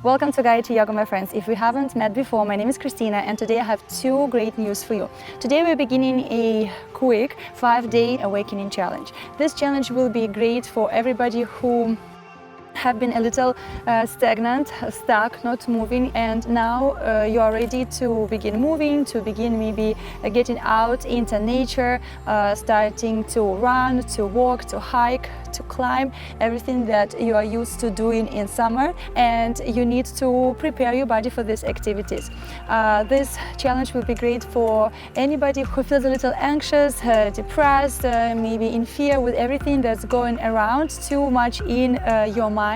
Welcome to Gayatri Yoga, my friends. If we haven't met before, my name is Christina and today I have two great news for you. Today we're beginning a quick 5-day awakening challenge. This challenge will be great for everybody who have been a little stagnant, stuck, not moving, and now you are ready to begin moving, to begin maybe getting out into nature, starting to run, to walk, to hike, to climb, everything that you are used to doing in summer, and you need to prepare your body for these activities. This challenge will be great for anybody who feels a little anxious, depressed, maybe in fear with everything that's going around, too much in your mind,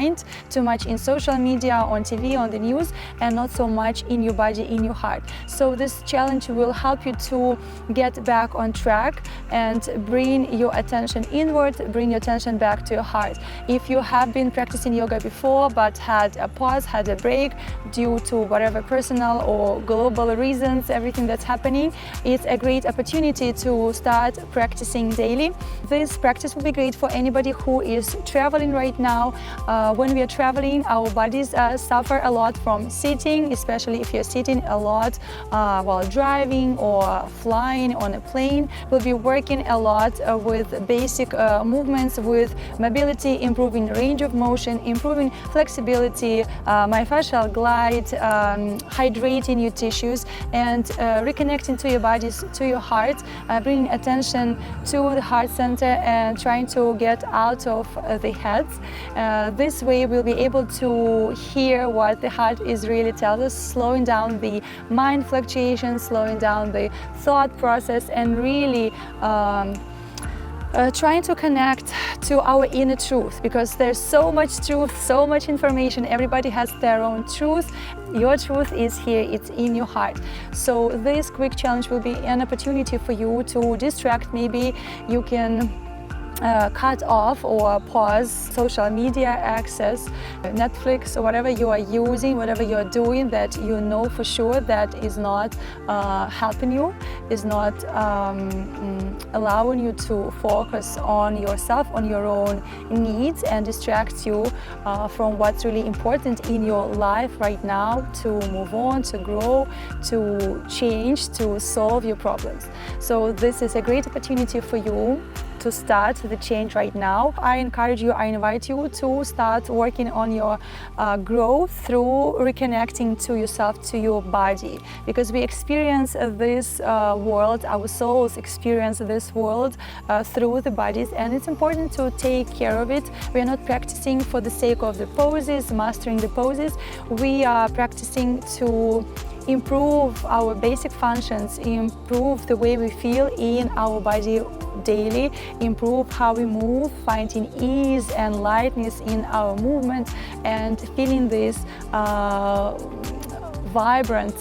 too much in social media, on TV, on the news, and not so much in your body, in your heart. So this challenge will help you to get back on track and bring your attention inward, bring your attention back to your heart. If you have been practicing yoga before but had a pause, had a break due to whatever personal or global reasons, everything that's happening, it's a great opportunity to start practicing daily. This practice will be great for anybody who is traveling right now. When we are traveling, our bodies suffer a lot from sitting, especially if you're sitting a lot while driving or flying on a plane. We'll be working a lot with basic movements, with mobility, improving range of motion, improving flexibility, myofascial glide, hydrating your tissues, and reconnecting to your bodies, to your heart, bringing attention to the heart center and trying to get out of the head. This way we'll be able to hear what the heart is really telling us, slowing down the mind fluctuations, slowing down the thought process, and really trying to connect to our inner truth, because there's so much truth, so much information. Everybody has their own truth. Your truth is here, it's in your heart. So this quick challenge will be an opportunity for you to distract. Maybe you can cut off or pause social media access, Netflix, or whatever you are using, whatever you are doing that you know for sure that is not helping you, is not allowing you to focus on yourself, on your own needs, and distracts you from what's really important in your life right now, to move on, to grow, to change, to solve your problems. So this is a great opportunity for you to start the change right now. I encourage you, I invite you to start working on your growth through reconnecting to yourself, to your body, because we experience this world, our souls experience this world through the bodies, and it's important to take care of it. We are not practicing for the sake of the poses, mastering the poses. We are practicing to improve our basic functions, improve the way we feel in our body daily, improve how we move, finding ease and lightness in our movement, and feeling this vibrant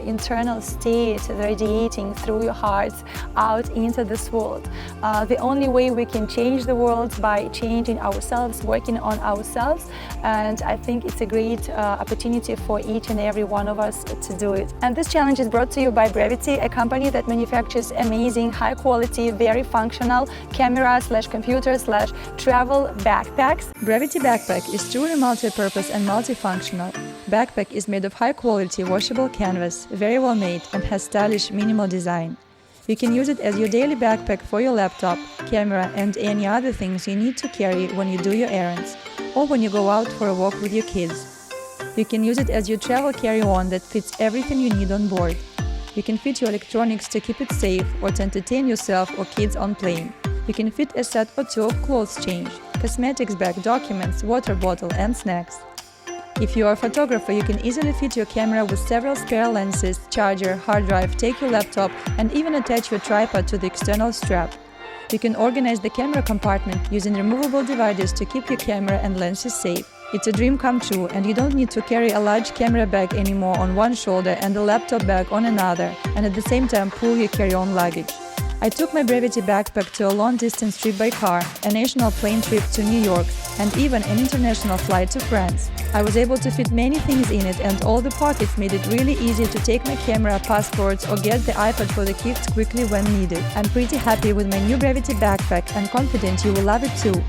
internal state radiating through your heart out into this world. The only way we can change the world by changing ourselves, working on ourselves, and I think it's a great opportunity for each and every one of us to do it. And this challenge is brought to you by Brevity, a company that manufactures amazing, high quality, very functional camera/computer/travel backpacks. Brevity backpack is truly multi-purpose and multifunctional. Backpack is made of high quality washable canvas, very well made, and has stylish minimal design. You can use it as your daily backpack for your laptop, camera, and any other things you need to carry when you do your errands, or when you go out for a walk with your kids. You can use it as your travel carry-on that fits everything you need on board. You can fit your electronics to keep it safe or to entertain yourself or kids on plane. You can fit a set or two of clothes change, cosmetics bag, documents, water bottle, and snacks. If you are a photographer, you can easily fit your camera with several spare lenses, charger, hard drive, take your laptop, and even attach your tripod to the external strap. You can organize the camera compartment using removable dividers to keep your camera and lenses safe. It's a dream come true, and you don't need to carry a large camera bag anymore on one shoulder and a laptop bag on another, and at the same time pull your carry-on luggage. I took my Brevity backpack to a long-distance trip by car, a national plane trip to New York, and even an international flight to France. I was able to fit many things in it, and all the pockets made it really easy to take my camera, passports, or get the iPad for the kids quickly when needed. I'm pretty happy with my new Brevity backpack and confident you will love it too.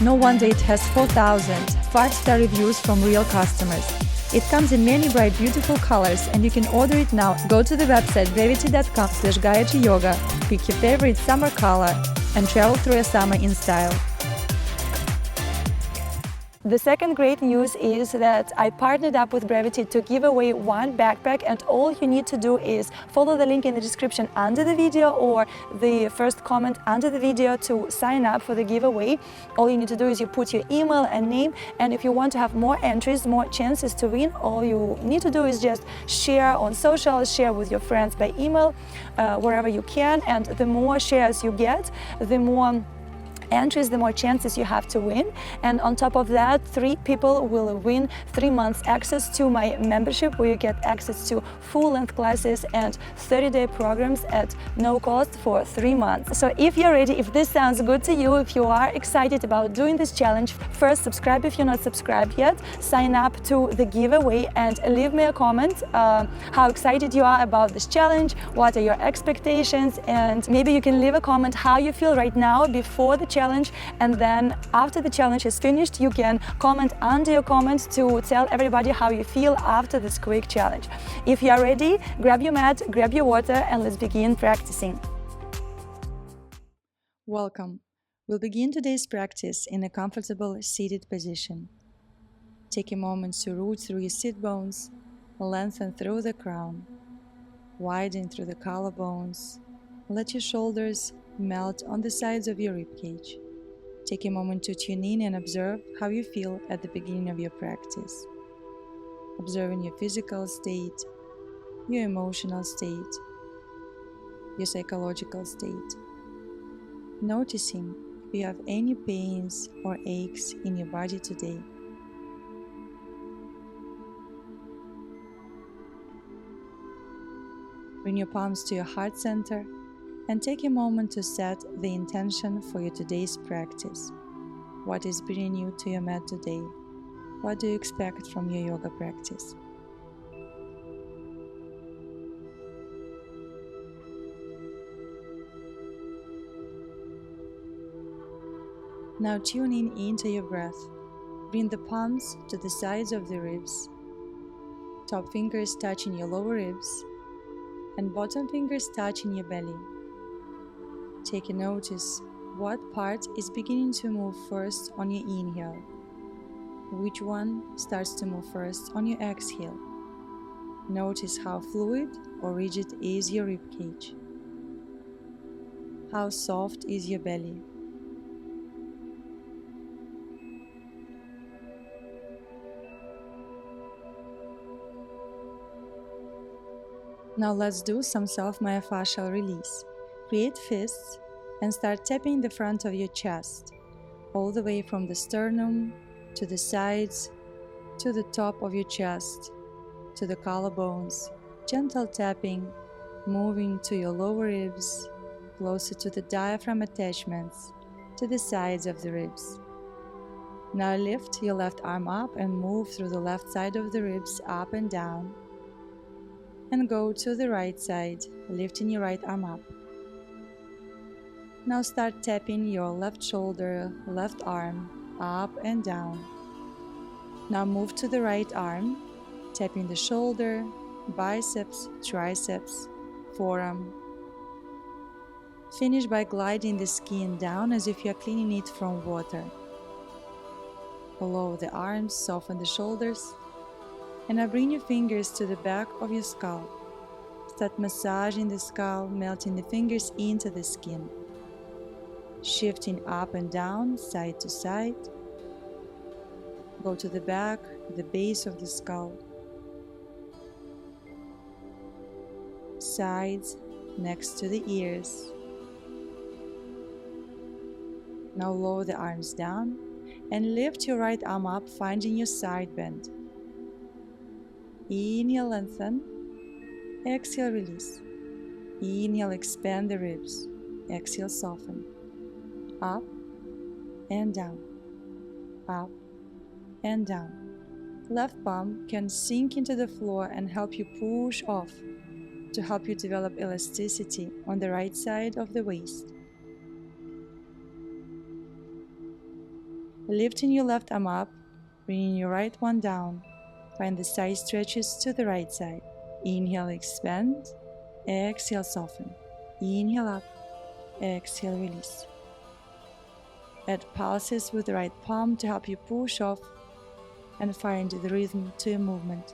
No wonder it has 4,000 5-star reviews from real customers. It comes in many bright, beautiful colors, and you can order it now. Go to the website gravity.com/Gayatri Yoga, pick your favorite summer color, and travel through a summer in style. The second great news is that I partnered up with Gravity to give away one backpack, and all you need to do is follow the link in the description under the video or the first comment under the video to sign up for the giveaway. All you need to do is you put your email and name, and if you want to have more entries, more chances to win, all you need to do is just share on socials, share with your friends by email, wherever you can, and the more shares you get, the more entries, the more chances you have to win. And on top of that, 3 people will win 3 months access to my membership, where you get access to full-length classes and 30-day programs at no cost for 3 months. So if you're ready, if this sounds good to you, if you are excited about doing this challenge, first subscribe if you're not subscribed yet, sign up to the giveaway and leave me a comment how excited you are about this challenge, what are your expectations, and maybe you can leave a comment how you feel right now before the challenge, and then after the challenge is finished, you can comment under your comments to tell everybody how you feel after this quick challenge. If you are ready, grab your mat, grab your water, and let's begin practicing. Welcome. We'll begin today's practice in a comfortable seated position. Take a moment to root through your sit bones, lengthen through the crown, widen through the collarbones. Let your shoulders melt on the sides of your ribcage. Take a moment to tune in and observe how you feel at the beginning of your practice. Observing your physical state, your emotional state, your psychological state. Noticing if you have any pains or aches in your body today. Bring your palms to your heart center and take a moment to set the intention for your today's practice. What is bringing you to your mat today? What do you expect from your yoga practice? Now tune in into your breath. Bring the palms to the sides of the ribs, top fingers touching your lower ribs, and bottom fingers touching your belly. Take a notice what part is beginning to move first on your inhale, which one starts to move first on your exhale. Notice how fluid or rigid is your ribcage, how soft is your belly. Now let's do some self-myofascial release. Create fists and start tapping the front of your chest, all the way from the sternum to the sides, to the top of your chest, to the collarbones. Gentle tapping, moving to your lower ribs, closer to the diaphragm attachments, to the sides of the ribs. Now lift your left arm up and move through the left side of the ribs up and down. And go to the right side, lifting your right arm up. Now start tapping your left shoulder, left arm, up and down. Now move to the right arm, tapping the shoulder, biceps, triceps, forearm. Finish by gliding the skin down as if you are cleaning it from water. Follow the arms, soften the shoulders, and now bring your fingers to the back of your skull. Start massaging the skull, melting the fingers into the skin. Shifting up and down, side to side. Go to the back, the base of the skull. Sides, next to the ears. Now lower the arms down and lift your right arm up, finding your side bend. Inhale, lengthen. Exhale, release. Inhale, expand the ribs. Exhale, soften. Up and down. Up and down. Left palm can sink into the floor and help you push off to help you develop elasticity on the right side of the waist. Lifting your left arm up, bringing your right one down. Find the side stretches to the right side. Inhale, expand. Exhale, soften. Inhale up. Exhale, release. Add pulses with the right palm to help you push off and find the rhythm to your movement.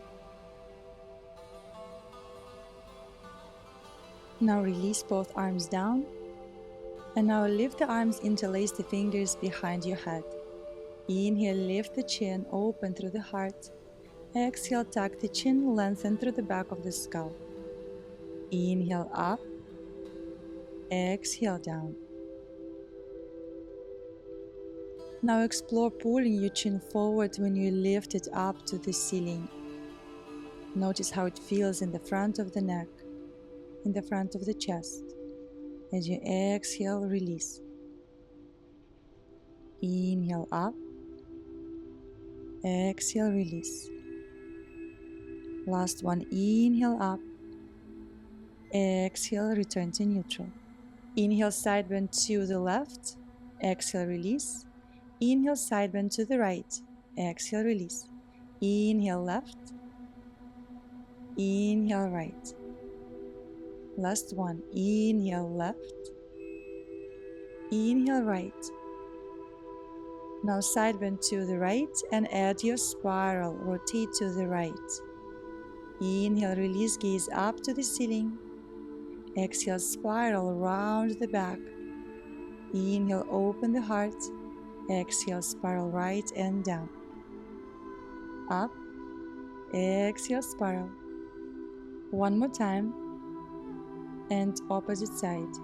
Now release both arms down. And now lift the arms, interlace the fingers behind your head. Inhale, lift the chin, open through the heart. Exhale, tuck the chin, lengthen through the back of the skull. Inhale up. Exhale down. Now explore pulling your chin forward when you lift it up to the ceiling. Notice how it feels in the front of the neck, in the front of the chest. As you exhale, release. Inhale up. Exhale, release. Last one, inhale up. Exhale, return to neutral. Inhale, side bend to the left. Exhale, release. Inhale, side bend to the right. Exhale, release. Inhale, left. Inhale, right. Last one, inhale, left. Inhale, right. Now side bend to the right and add your spiral. Rotate to the right. Inhale, release, gaze up to the ceiling. Exhale, spiral around the back. Inhale, open the heart. Exhale, spiral right and down. Up. Exhale, spiral. One more time. And opposite side.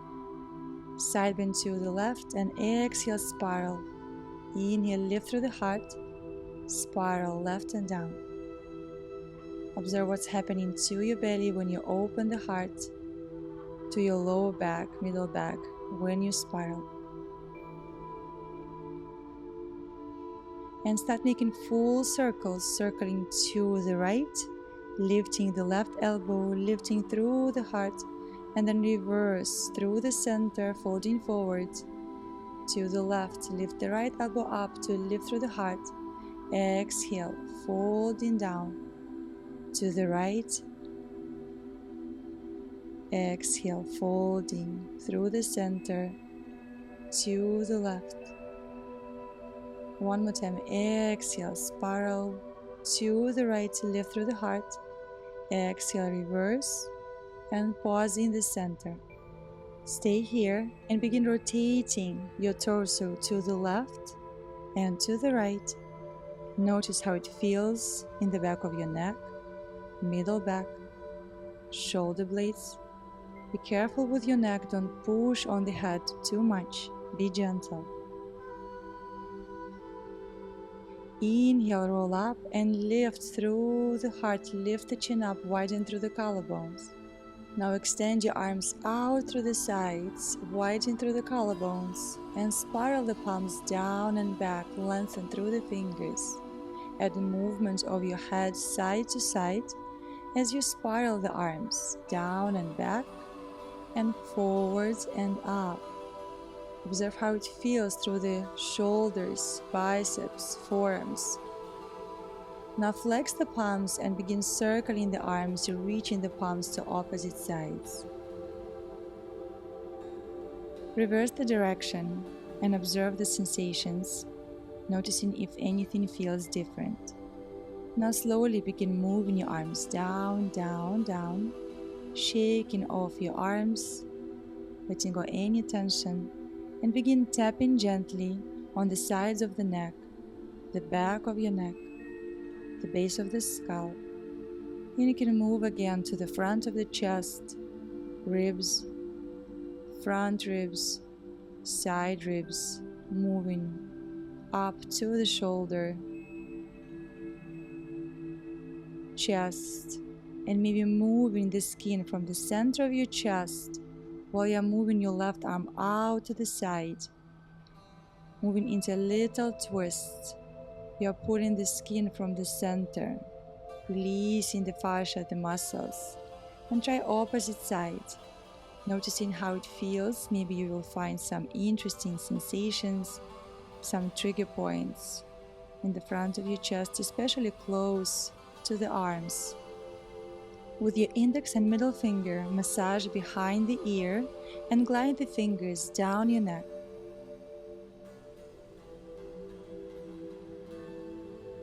Side bend to the left and exhale, spiral. Inhale, lift through the heart. Spiral left and down. Observe what's happening to your belly when you open the heart, to your lower back, middle back, when you spiral. And start making full circles, circling to the right, lifting the left elbow, lifting through the heart, and then reverse through the center, folding forward to the left. Lift the right elbow up to lift through the heart. Exhale, folding down to the right. Exhale, folding through the center to the left. One more time. Exhale, spiral to the right, lift through the heart. Exhale, reverse and pause in the center. Stay here and begin rotating your torso to the left and to the right. Notice how it feels in the back of your neck, middle back, shoulder blades. Be careful with your neck, don't push on the head too much. Be gentle. Inhale, roll up and lift through the heart. Lift the chin up, widen through the collarbones. Now extend your arms out through the sides, widen through the collarbones, and spiral the palms down and back, lengthen through the fingers. Add the movement of your head side to side as you spiral the arms down and back, and forwards and up. Observe how it feels through the shoulders, biceps, forearms. Now flex the palms and begin circling the arms, reaching the palms to opposite sides. Reverse the direction and observe the sensations, noticing if anything feels different. Now slowly begin moving your arms down, down, down, shaking off your arms, letting go any tension, and begin tapping gently on the sides of the neck, the back of your neck, the base of the skull. And you can move again to the front of the chest, ribs, front ribs, side ribs, moving up to the shoulder, chest, and maybe moving the skin from the center of your chest while you're moving your left arm out to the side, moving into a little twist. You're pulling the skin from the center, releasing the fascia, the muscles, and try opposite side, noticing how it feels. Maybe you will find some interesting sensations, some trigger points in the front of your chest, especially close to the arms. With your index and middle finger, massage behind the ear and glide the fingers down your neck.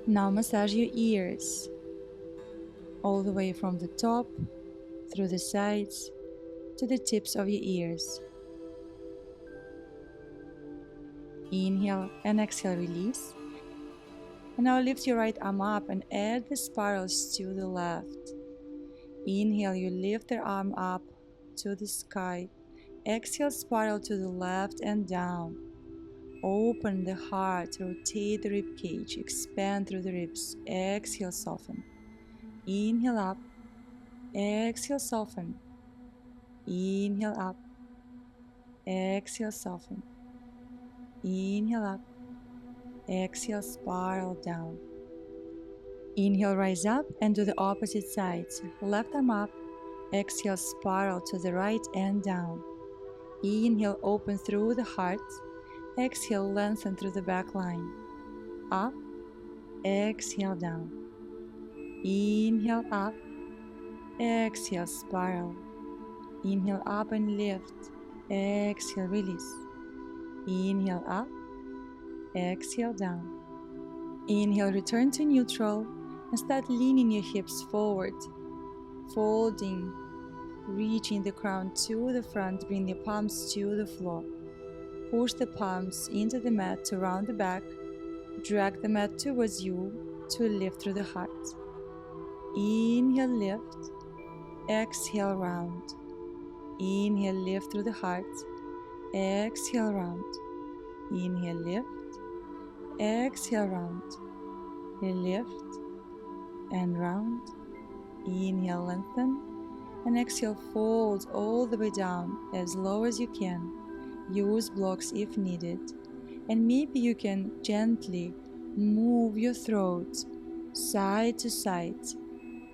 Now massage your ears, all the way from the top, through the sides, to the tips of your ears. Inhale and exhale, release. And now lift your right arm up and add the spirals to the left. Inhale, you lift the arm up to the sky. Exhale, spiral to the left and down. Open the heart, rotate the ribcage, expand through the ribs. Exhale, soften. Inhale up. Exhale, soften. Inhale up. Exhale, soften. Inhale up. Exhale, spiral down. Inhale, rise up and do the opposite sides. Left arm up. Exhale, spiral to the right and down. Inhale, open through the heart. Exhale, lengthen through the back line. Up. Exhale, down. Inhale, up. Exhale, spiral. Inhale, up and lift. Exhale, release. Inhale, up. Exhale, down. Inhale, return to neutral and start leaning your hips forward, folding, reaching the crown to the front, bring your palms to the floor. Push the palms into the mat to round the back, drag the mat towards you to lift through the heart. Inhale, lift, exhale, round. Inhale, lift through the heart, exhale, round. Inhale, lift, exhale, round. Lift and round. Inhale, lengthen, and exhale, fold all the way down as low as you can. Use blocks if needed, and maybe you can gently move your throat side to side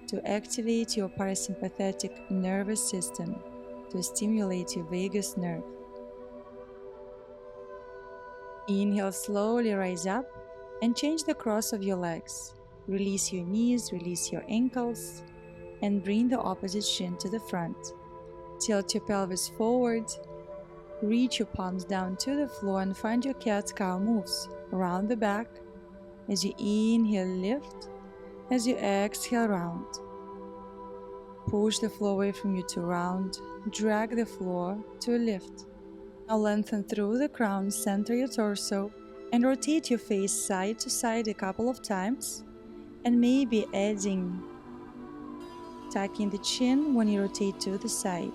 to activate your parasympathetic nervous system, to stimulate your vagus nerve. Inhale, slowly rise up and change the cross of your legs. Release your knees, release your ankles, and bring the opposite shin to the front. Tilt your pelvis forward, reach your palms down to the floor and find your cat-cow moves. Round the back. As you inhale, lift. As you exhale, round. Push the floor away from you to round. Drag the floor to lift. Now lengthen through the crown, center your torso, and rotate your face side to side a couple of times, and maybe tucking the chin when you rotate to the side,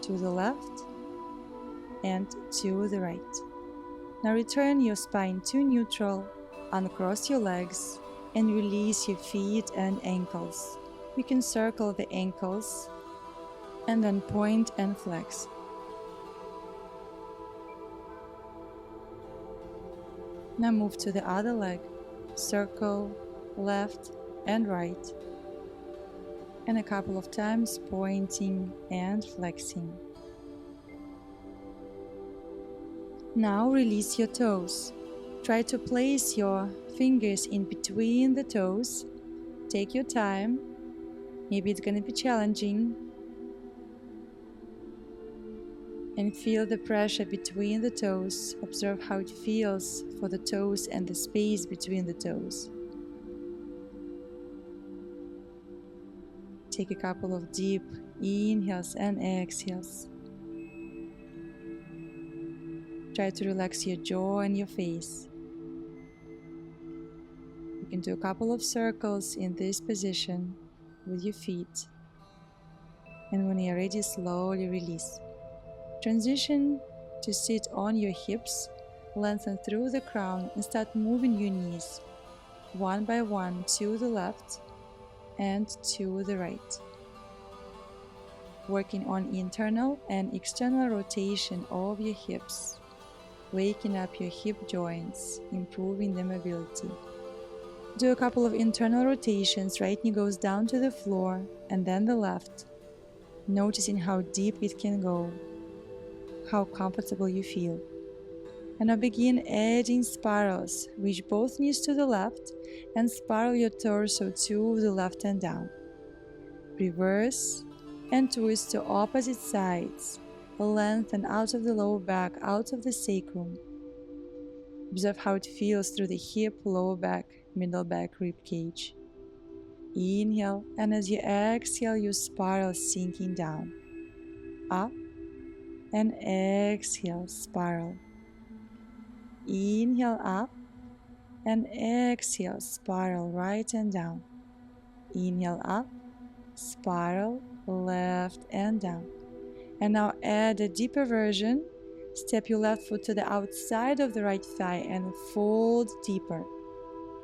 to the left, and to the right. Now return your spine to neutral, uncross your legs, and release your feet and ankles. You can circle the ankles, and then point and flex. Now move to the other leg, circle, left and right, and a couple of times pointing and flexing. Now release your toes. Try to place your fingers in between the toes. Take your time. Maybe it's going to be challenging. And feel the pressure between the toes. Observe how it feels for the toes and the space between the toes. Take a couple of deep inhales and exhales. Try to relax your jaw and your face. You can do a couple of circles in this position with your feet. And when you're ready, slowly release. Transition to sit on your hips, lengthen through the crown and start moving your knees one by one to the left and to the right. Working on internal and external rotation of your hips, waking up your hip joints, improving the mobility. Do a couple of internal rotations. Right knee goes down to the floor and then the left, noticing how deep it can go, how comfortable you feel. And now begin adding spirals. Reach both knees to the left and spiral your torso to the left and down. Reverse and twist to opposite sides. Lengthen out of the lower back, out of the sacrum. Observe how it feels through the hip, lower back, middle back, ribcage. Inhale, and as you exhale, you spiral sinking down. Up, and exhale, spiral. Inhale up, and exhale, spiral right and down. Inhale up, spiral, left and down. And now add a deeper version. Step your left foot to the outside of the right thigh and fold deeper.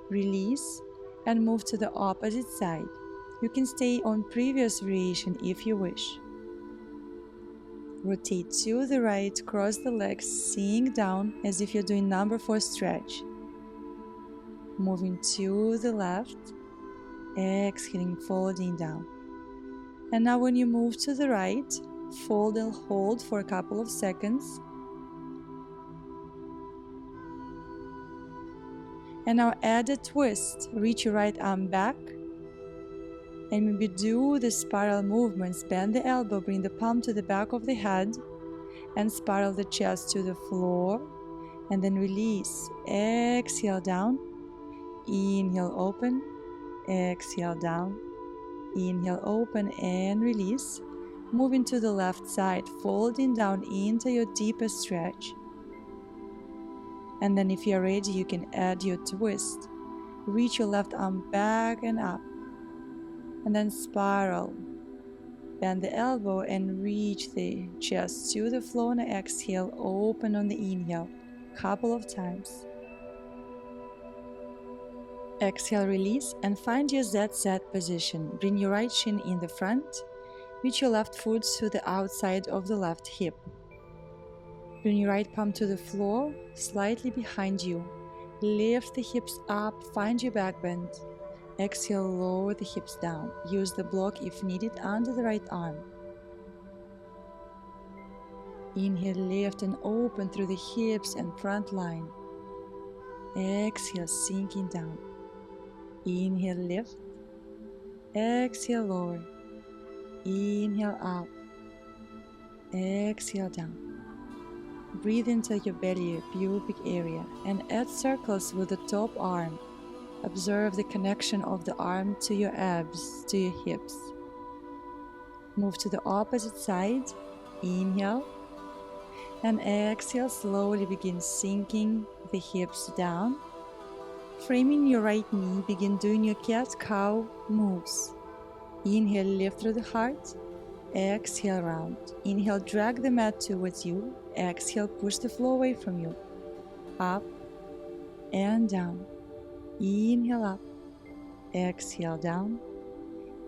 Release and move to the opposite side. You can stay on previous variation if you wish. Rotate to the right, cross the legs, sink down as if you're doing number 4 stretch. Moving to the left, exhaling, folding down. And now when you move to the right, fold and hold for a couple of seconds. And now add a twist. Reach your right arm back. And maybe do the spiral movements. Bend the elbow, bring the palm to the back of the head. And spiral the chest to the floor. And then release. Exhale down. Inhale, open. Exhale down. Inhale, open and release. Moving to the left side, folding down into your deepest stretch. And then if you're ready, you can add your twist. Reach your left arm back and up. And then spiral. Bend the elbow and reach the chest to the floor and exhale. Open on the inhale. Couple of times. Exhale, release, and find your Z-set position. Bring your right shin in the front. Reach your left foot to the outside of the left hip. Bring your right palm to the floor, slightly behind you. Lift the hips up, find your back bend. Exhale, lower the hips down. Use the block if needed under the right arm. Inhale, lift and open through the hips and front line. Exhale, sinking down. Inhale, lift. Exhale, lower. Inhale, up. Exhale, down. Breathe into your belly, pubic area, and add circles with the top arm. Observe the connection of the arm to your abs, to your hips. Move to the opposite side. Inhale. And exhale, slowly begin sinking the hips down. Framing your right knee, begin doing your cat-cow moves. Inhale, lift through the heart. Exhale, round. Inhale, drag the mat towards you. Exhale, push the floor away from you. Up and down. Inhale, up. Exhale, down.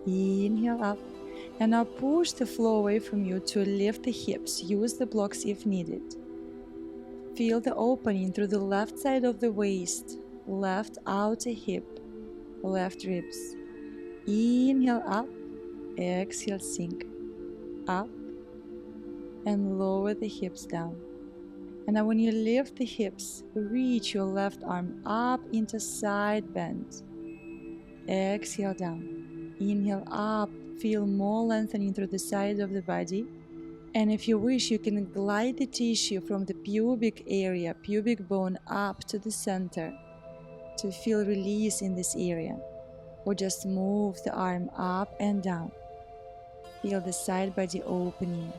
Inhale, up. And now push the floor away from you to lift the hips. Use the blocks if needed. Feel the opening through the left side of the waist. Left outer hip, left ribs. Inhale up, exhale sink. Up and lower the hips down. And now when you lift the hips, reach your left arm up into side bend. Exhale down. Inhale up, feel more lengthening through the side of the body. And if you wish, you can glide the tissue from the pubic area, pubic bone up to the center, to feel release in this area, or just move the arm up and down. Feel the side body opening.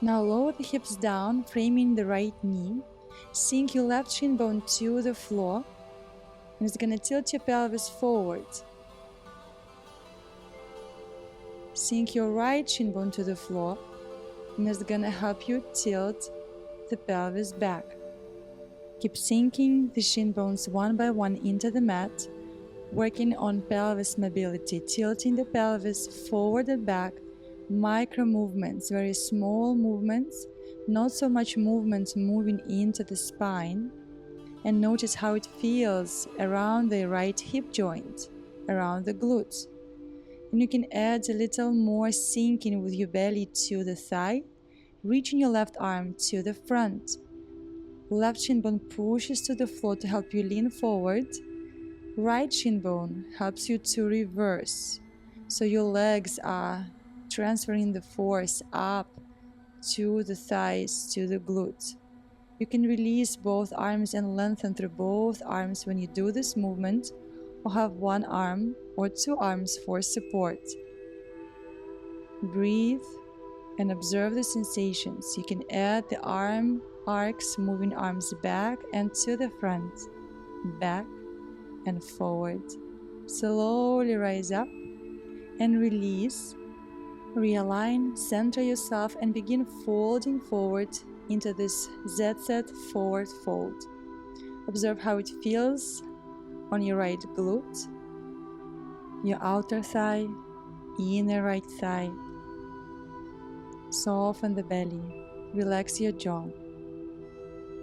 Now lower the hips down, framing the right knee. Sink your left shin bone to the floor, and it's gonna tilt your pelvis forward. Sink your right shin bone to the floor, and it's gonna help you tilt the pelvis back. Keep sinking the shin bones one by one into the mat, working on pelvis mobility, tilting the pelvis forward and back, micro movements, very small movements, not so much movements moving into the spine, and notice how it feels around the right hip joint, around the glutes. And you can add a little more sinking with your belly to the thigh, reaching your left arm to the front. Left shin bone pushes to the floor to help you lean forward. Right shin bone helps you to reverse. So your legs are transferring the force up to the thighs, to the glutes. You can release both arms and lengthen through both arms when you do this movement, or have one arm or two arms for support. Breathe and observe the sensations. You can add the arm arcs, moving arms back and to the front, back and forward. Slowly rise up and release. Realign, center yourself, and begin folding forward into this Z-set forward fold. Observe how it feels on your right glute, your outer thigh, inner right thigh. Soften the belly, relax your jaw.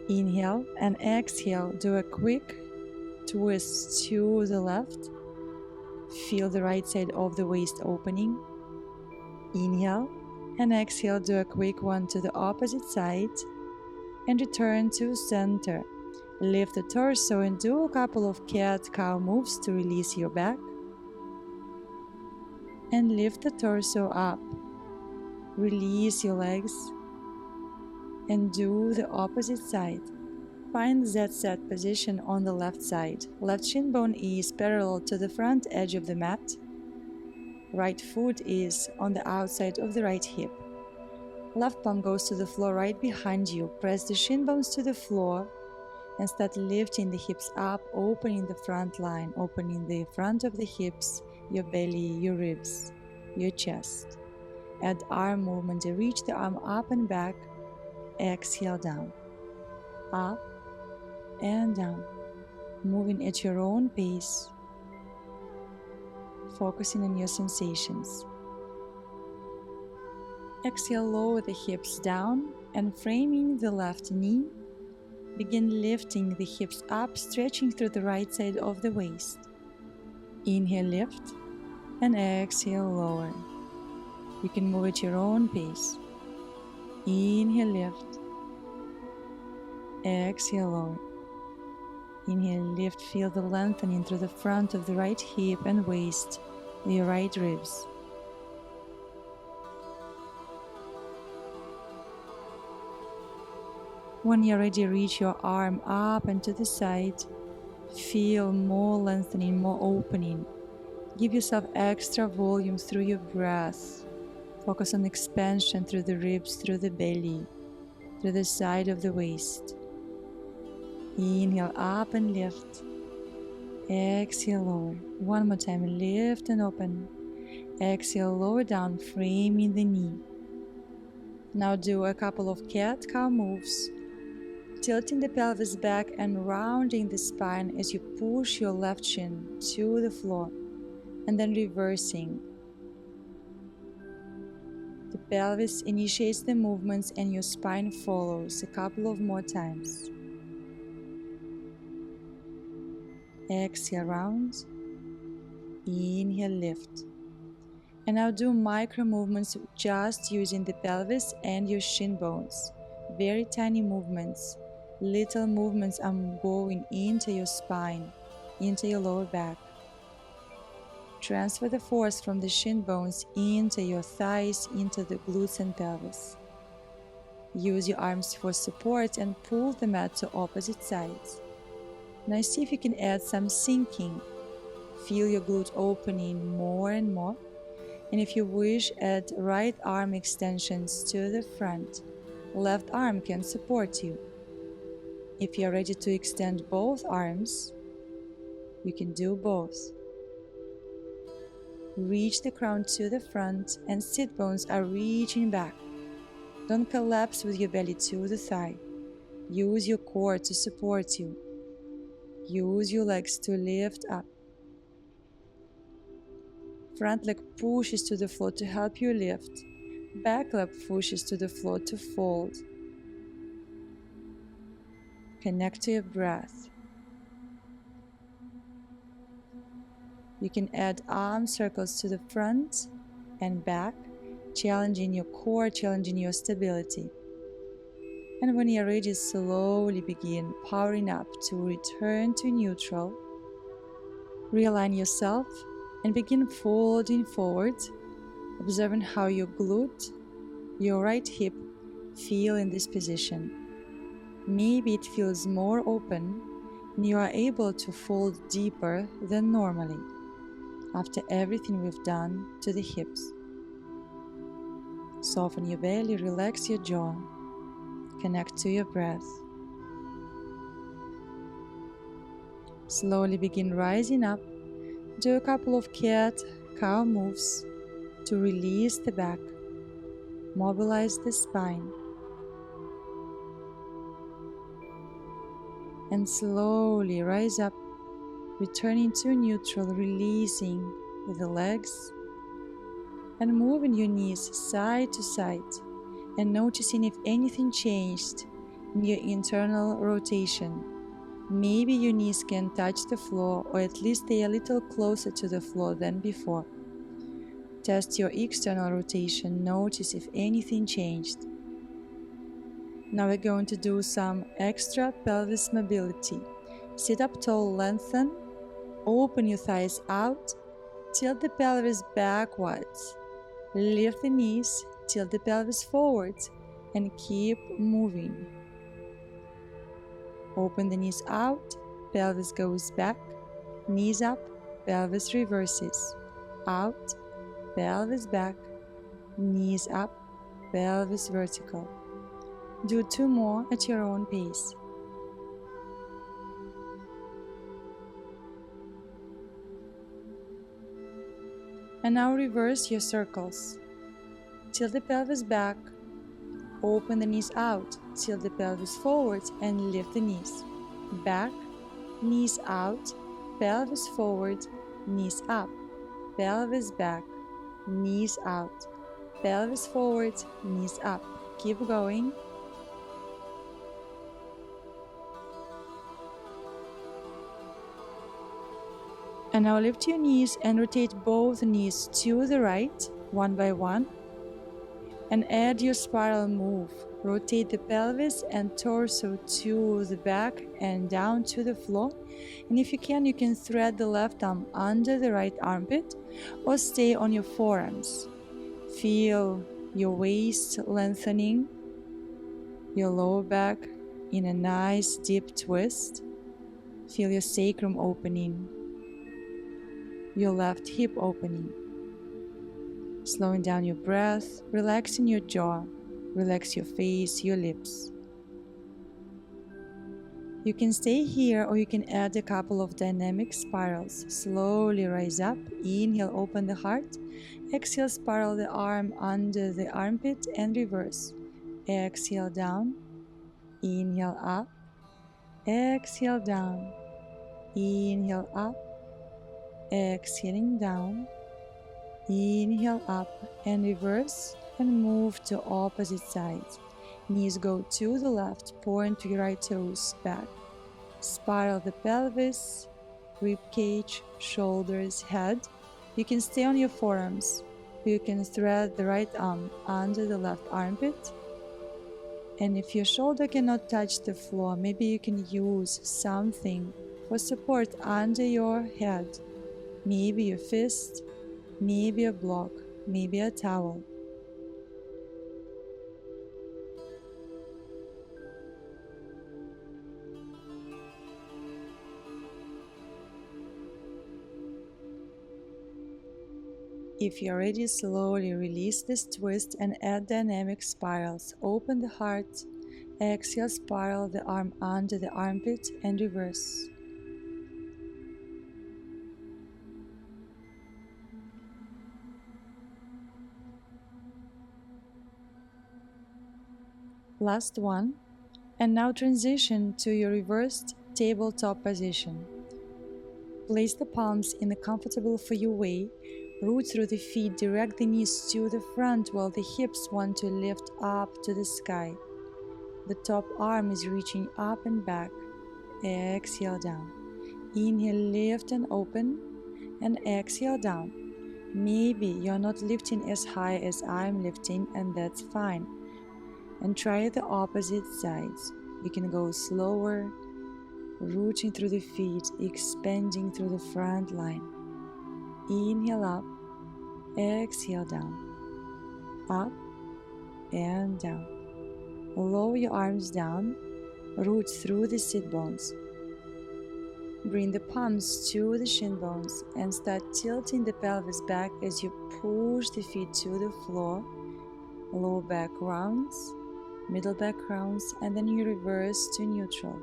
Inhale and exhale, do a quick twist to the left. Feel the right side of the waist opening. Inhale and exhale, do a quick one to the opposite side and return to center. Lift the torso and do a couple of cat-cow moves to release your back. And lift the torso up. Release your legs and do the opposite side. Find Z-set position on the left side. Left shin bone is parallel to the front edge of the mat. Right foot is on the outside of the right hip. Left palm goes to the floor right behind you. Press the shin bones to the floor and start lifting the hips up, opening the front line, opening the front of the hips, your belly, your ribs, your chest. Add arm movement. Reach the arm up and back. Exhale down. Up and down. Moving at your own pace. Focusing on your sensations. Exhale, lower the hips down and framing the left knee. Begin lifting the hips up, stretching through the right side of the waist. Inhale, lift, and exhale, lower. You can move at your own pace. Inhale, lift. Exhale, lower. Inhale, lift, feel the lengthening through the front of the right hip and waist, your right ribs. When you're ready, reach your arm up and to the side. Feel more lengthening, more opening. Give yourself extra volume through your breath. Focus on expansion through the ribs, through the belly, through the side of the waist. Inhale up and lift. Exhale, lower. One more time, lift and open. Exhale, lower down, framing the knee. Now do a couple of cat-cow moves, tilting the pelvis back and rounding the spine as you push your left shin to the floor, and then reversing. The pelvis initiates the movements and your spine follows. A couple of more times. Exhale, round. Inhale, lift. And now do micro movements just using the pelvis and your shin bones. Very tiny movements. Little movements are going into your spine, into your lower back. Transfer the force from the shin bones into your thighs, into the glutes and pelvis. Use your arms for support and pull the mat to opposite sides. Now see if you can add some sinking. Feel your glute opening more and more. And if you wish, add right arm extensions to the front. Left arm can support you. If you are ready to extend both arms, you can do both. Reach the crown to the front and sit bones are reaching back. Don't collapse with your belly to the thigh. Use your core to support you. Use your legs to lift up. Front leg pushes to the floor to help you lift. Back leg pushes to the floor to fold. Connect to your breath. You can add arm circles to the front and back, challenging your core, challenging your stability. And when you're ready, slowly begin powering up to return to neutral. Realign yourself and begin folding forward, observing how your glute, your right hip, feel in this position. Maybe it feels more open and you are able to fold deeper than normally after everything we've done to the hips. Soften your belly, relax your jaw, connect to your breath. Slowly begin rising up. Do a couple of cat-cow moves to release the back, mobilize the spine, and slowly rise up, returning to neutral, releasing the legs and moving your knees side to side and noticing if anything changed in your internal rotation. Maybe your knees can touch the floor or at least stay a little closer to the floor than before. Test your external rotation, notice if anything changed. Now we're going to do some extra pelvis mobility. Sit up tall, lengthen, open your thighs out, tilt the pelvis backwards, lift the knees, tilt the pelvis forwards, and keep moving. Open the knees out, pelvis goes back, knees up, pelvis reverses, out, pelvis back, knees up, pelvis vertical. Do 2 more at your own pace. And now reverse your circles. Tilt the pelvis back, open the knees out, tilt the pelvis forwards and lift the knees. Back, knees out, pelvis forward, knees up, pelvis back, knees out, pelvis forward, knees up. Keep going. And now lift your knees and rotate both knees to the right, one by one. And add your spiral move. Rotate the pelvis and torso to the back and down to the floor. And if you can thread the left arm under the right armpit or stay on your forearms. Feel your waist lengthening, your lower back in a nice deep twist. Feel your sacrum opening, your left hip opening. Slowing down your breath, relaxing your jaw, relax your face, your lips. You can stay here or you can add a couple of dynamic spirals. Slowly rise up, inhale, open the heart. Exhale, spiral the arm under the armpit and reverse. Exhale down, inhale up, exhale down, inhale up, exhaling down, inhale up and reverse and move to opposite sides. Knees go to the left, point to your right toes back. Spiral the pelvis, ribcage, shoulders, head. You can stay on your forearms. You can thread the right arm under the left armpit. And if your shoulder cannot touch the floor, maybe you can use something for support under your head. Maybe your fist, maybe a block, maybe a towel. If you're ready, slowly release this twist and add dynamic spirals. Open the heart, exhale, spiral the arm under the armpit and reverse. Last one. And now transition to your reversed tabletop position. Place the palms in a comfortable for you way. Root through the feet, direct the knees to the front while the hips want to lift up to the sky. The top arm is reaching up and back. Exhale down. Inhale, lift and open, and exhale down. Maybe you're not lifting as high as I'm lifting, and that's fine. And try the opposite sides. You can go slower, rooting through the feet, expanding through the front line. Inhale up, exhale down, up and down. Lower your arms down, root through the sit bones. Bring the palms to the shin bones and start tilting the pelvis back as you push the feet to the floor. Lower back rounds, middle back rounds, and then you reverse to neutral.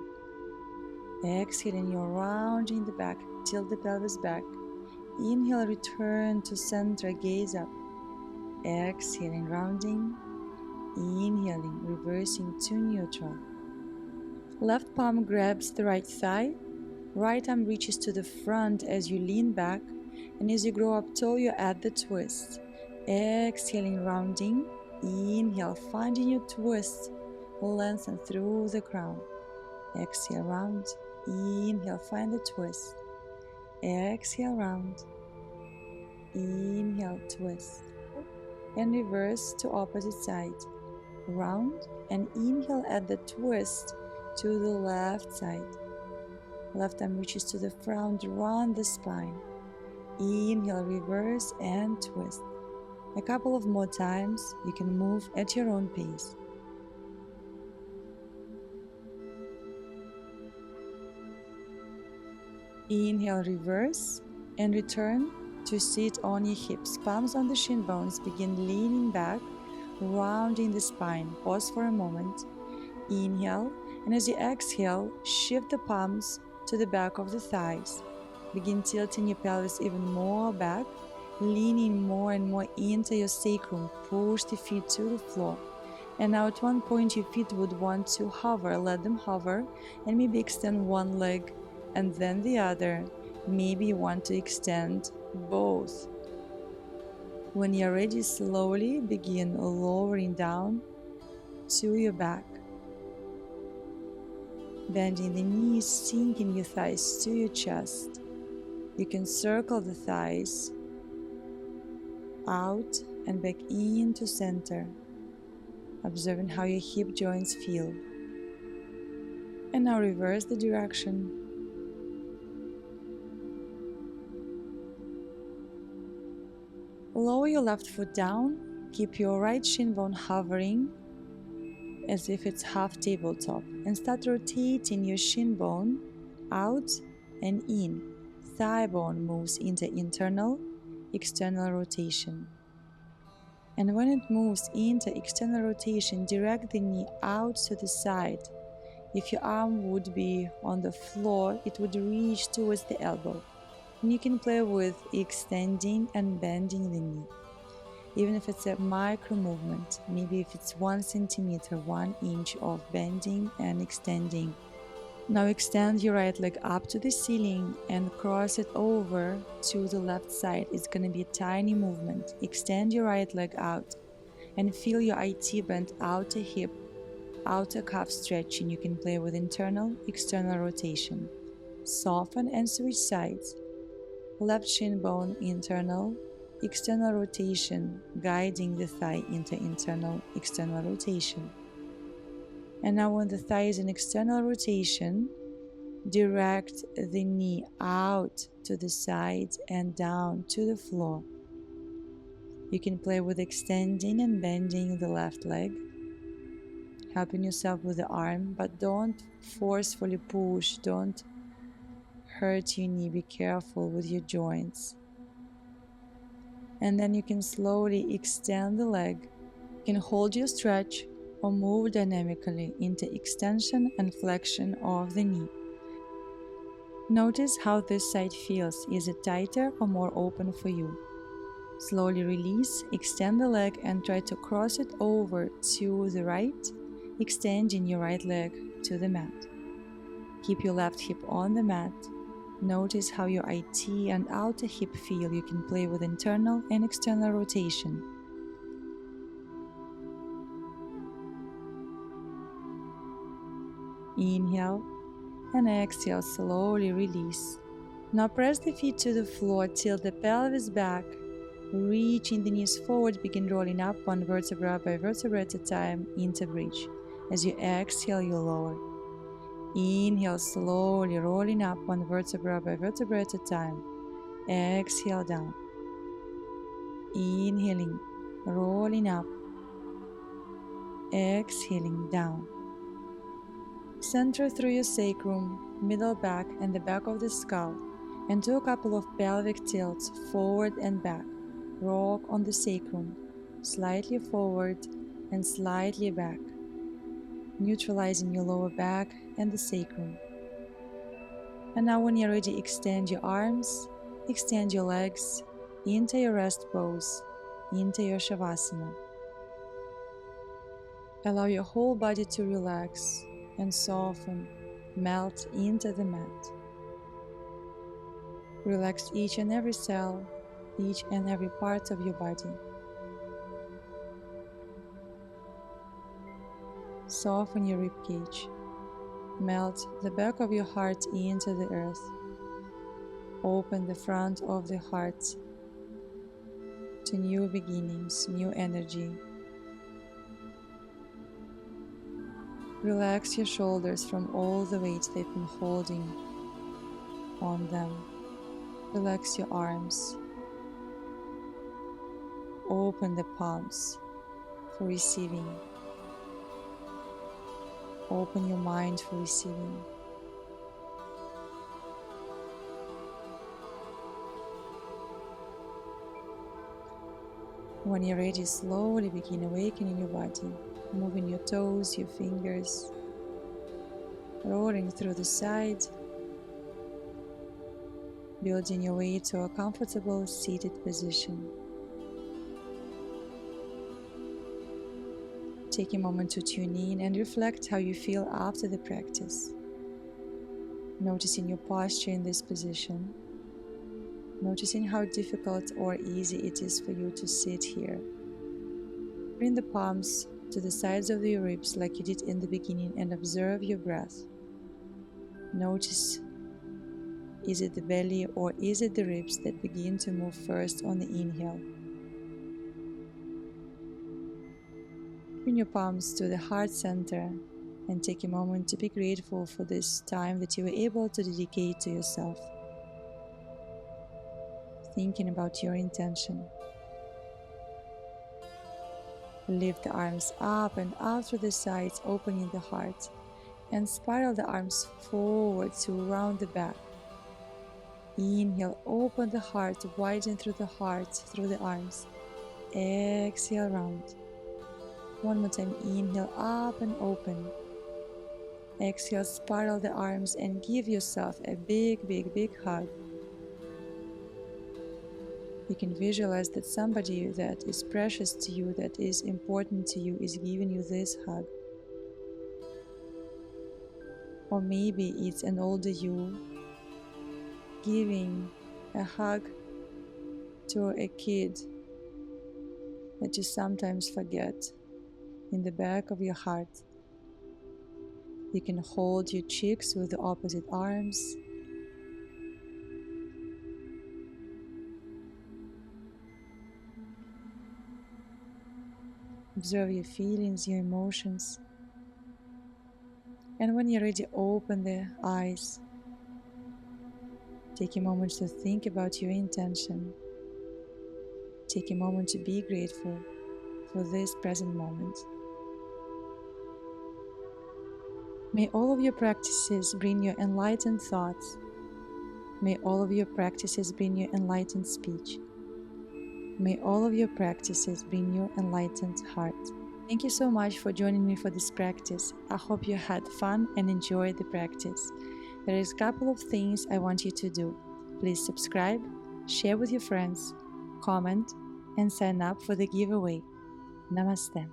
Exhaling, you're rounding the back, tilt the pelvis back. Inhale, return to center, gaze up. Exhaling, rounding. Inhaling, reversing to neutral. Left palm grabs the right thigh. Right arm reaches to the front as you lean back. And as you grow up tall, you add the twist. Exhaling, rounding. Inhale, finding your twist. Lengthen through the crown. Exhale, round. Inhale, find the twist. Exhale, round. Inhale, twist. And reverse to opposite side. Round and inhale at the twist to the left side. Left arm reaches to the front, round the spine. Inhale, reverse and twist. A couple of more times. You can move at your own pace. Inhale, reverse and return to sit on your hips. Palms on the shin bones. Begin leaning back, rounding the spine. Pause for a moment. Inhale, and as you exhale, shift the palms to the back of the thighs. Begin tilting your pelvis even more back, leaning more and more into your sacrum. Push the feet to the floor. And now at one point your feet would want to hover. Let them hover and maybe extend one leg and then the other. Maybe you want to extend both. When you're ready, slowly begin lowering down to your back. Bending the knees, sinking your thighs to your chest. You can circle the thighs out and back into center, observing how your hip joints feel. And now reverse the direction. Lower your left foot down, keep your right shin bone hovering as if it's half tabletop, and start rotating your shin bone out and in. Thigh bone moves into internal, external rotation. And when it moves into external rotation, direct the knee out to the side. If your arm would be on the floor, it would reach towards the elbow. And you can play with extending and bending the knee. Even if it's a micro movement, maybe if it's 1 centimeter, 1 inch of bending and extending. Now extend your right leg up to the ceiling and cross it over to the left side. It's going to be a tiny movement. Extend your right leg out and feel your IT bend outer hip, outer calf stretching. You can play with internal, external rotation. Soften and switch sides. Left shin bone internal, external rotation, guiding the thigh into internal, external rotation. And now when the thigh is in external rotation, direct the knee out to the side and down to the floor. You can play with extending and bending the left leg, helping yourself with the arm, but don't forcefully push, don't hurt your knee, be careful with your joints. And then you can slowly extend the leg. You can hold your stretch or move dynamically into extension and flexion of the knee. Notice how this side feels. Is it tighter or more open for you? Slowly release, extend the leg and try to cross it over to the right, extending your right leg to the mat. Keep your left hip on the mat. Notice how your IT and outer hip feel. You can play with internal and external rotation. Inhale and exhale, slowly release. Now press the feet to the floor, tilt the pelvis back, Reaching the knees forward, begin rolling up one vertebra by vertebra at a time into bridge. As you exhale, you lower. Inhale, slowly rolling up one vertebra by vertebra at a time. Exhale down. Inhaling, rolling up. Exhaling down. Center through your sacrum, middle back and the back of the skull, and do a couple of pelvic tilts forward and back. Rock on the sacrum, slightly forward and slightly back, neutralizing your lower back and the sacrum. And now when you're ready, extend your arms, extend your legs into your rest pose, into your shavasana. Allow your whole body to relax and soften, melt into the mat. Relax each and every cell, each and every part of your body. Soften your ribcage. Melt the back of your heart into the earth. Open the front of the heart to new beginnings, new energy. Relax your shoulders from all the weight they've been holding on them. Relax your arms. Open the palms for receiving. Open your mind for receiving. When you're ready, slowly begin awakening your body, moving your toes, your fingers, rolling through the side, building your way to a comfortable seated position. Take a moment to tune in and reflect how you feel after the practice. Noticing your posture in this position. Noticing how difficult or easy it is for you to sit here. Bring the palms to the sides of your ribs like you did in the beginning and observe your breath. Notice, is it the belly or is it the ribs that begin to move first on the inhale? Bring your palms to the heart center and take a moment to be grateful for this time that you were able to dedicate to yourself. Thinking about your intention. Lift the arms up and out through the sides, opening the heart, and spiral the arms forward to round the back. Inhale, open the heart, widen through the heart, through the arms. Exhale, round. One more time, inhale, up and open. Exhale, spiral the arms and give yourself a big, big, big hug. You can visualize that somebody that is precious to you, that is important to you, is giving you this hug. Or maybe it's an older you giving a hug to a kid that you sometimes forget in the back of your heart. You can hold your cheeks with the opposite arms. Observe your feelings, your emotions. And when you're ready, open the eyes. Take a moment to think about your intention. Take a moment to be grateful for this present moment. May all of your practices bring you enlightened thoughts. May all of your practices bring you enlightened speech. May all of your practices bring you enlightened heart. Thank you so much for joining me for this practice. I hope you had fun and enjoyed the practice. There is a couple of things I want you to do. Please subscribe, share with your friends, comment, and sign up for the giveaway. Namaste.